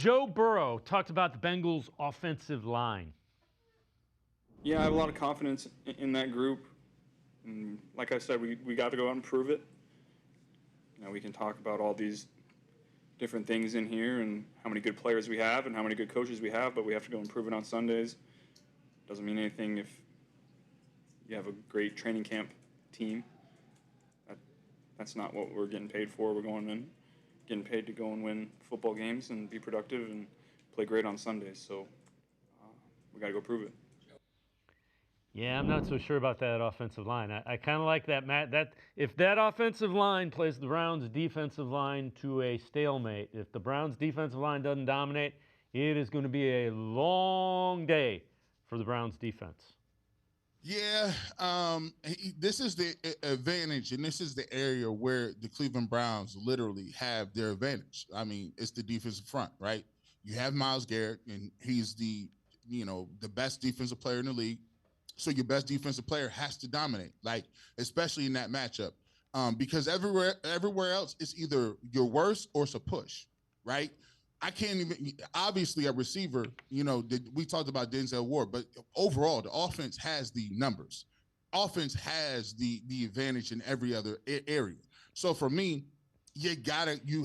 Joe Burrow talked about the Bengals' offensive line. Yeah, I have a lot of confidence in that group. And like I said, we got to go out and prove it. We can talk about all these different things in here and how many good players we have and how many good coaches we have, but we have to go and prove it on Sundays. Doesn't mean anything if you have a great training camp team. That's not what we're getting paid for. We're getting paid to go and win football games and be productive and play great on Sundays. So we got to go prove it. Yeah, I'm not so sure about that offensive line. I kind of like that, Matt. That if that offensive line plays the Browns' defensive line to a stalemate, if the Browns' defensive line doesn't dominate, it is going to be a long day for the Browns' defense. Yeah, this is the advantage, and this is the area where the Cleveland Browns literally have their advantage. I mean, it's the defensive front, right? You have Myles Garrett, and he's the best defensive player in the league. So your best defensive player has to dominate, like especially in that matchup, because everywhere else it's either your worst or it's a push, right? I can't even obviously a receiver. We talked about Denzel Ward, but overall the offense has the numbers. Offense has the advantage in every other area. So for me, you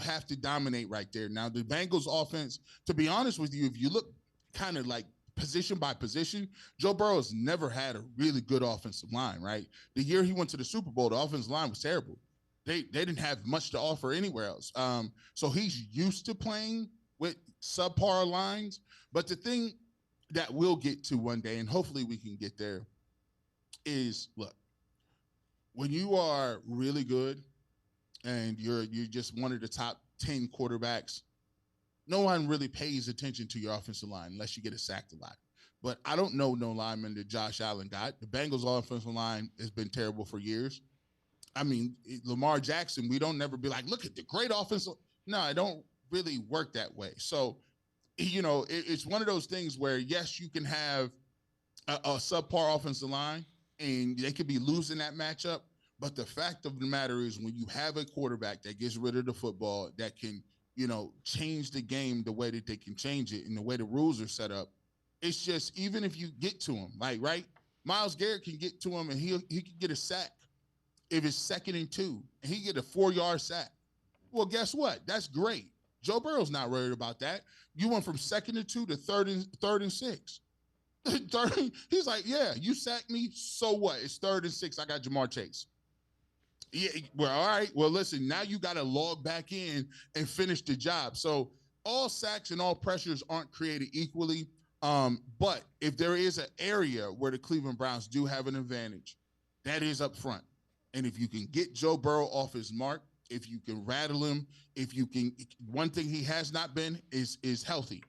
have to dominate right there. Now the Bengals offense, to be honest with you, if you look kind of like position by position, Joe Burrow has never had a really good offensive line, right? The year he went to the Super Bowl, the offensive line was terrible. They didn't have much to offer anywhere else. So he's used to playing with subpar lines. But the thing that we'll get to one day, and hopefully we can get there, is look, when you are really good and you're just one of the top 10 quarterbacks, no one really pays attention to your offensive line unless you get sacked a lot. But I don't know no lineman that Josh Allen got. The Bengals offensive line has been terrible for years. I mean, Lamar Jackson, we don't never be like, look at the great offensive. No, I don't really work that way. So, it's one of those things where, yes, you can have a subpar offensive line and they could be losing that matchup. But the fact of the matter is when you have a quarterback that gets rid of the football, that can change the game the way that they can change it and the way the rules are set up. It's just, even if you get to him, like, right, Myles Garrett can get to him and he can get a sack if it's 2nd and 2, and he get a 4-yard sack. Well, guess what? That's great. Joe Burrow's not worried about that. You went from 2nd and 2 to third and 6. He's like, yeah, you sacked me, so what? It's 3rd and 6. I got Jamar Chase. Yeah, well, all right. Well, listen, now you got to log back in and finish the job. So all sacks and all pressures aren't created equally. But if there is an area where the Cleveland Browns do have an advantage, that is up front. And if you can get Joe Burrow off his mark, if you can rattle him, one thing he has not been is healthy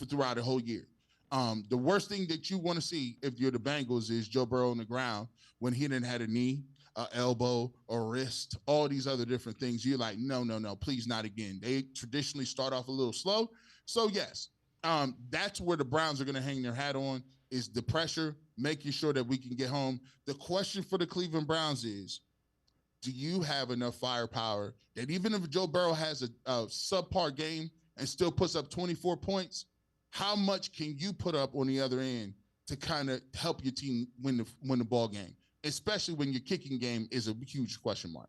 throughout the whole year. The worst thing that you want to see if you're the Bengals is Joe Burrow on the ground when he didn't have a knee, elbow, or wrist, all these other different things. You're like, no, please not again. They traditionally start off a little slow. So yes, that's where the Browns are going to hang their hat on, is the pressure, making sure that we can get home. The question for the Cleveland Browns is, do you have enough firepower that even if Joe Burrow has a subpar game and still puts up 24 points, how much can you put up on the other end to kind of help your team win the ball game, especially when your kicking game is a huge question mark?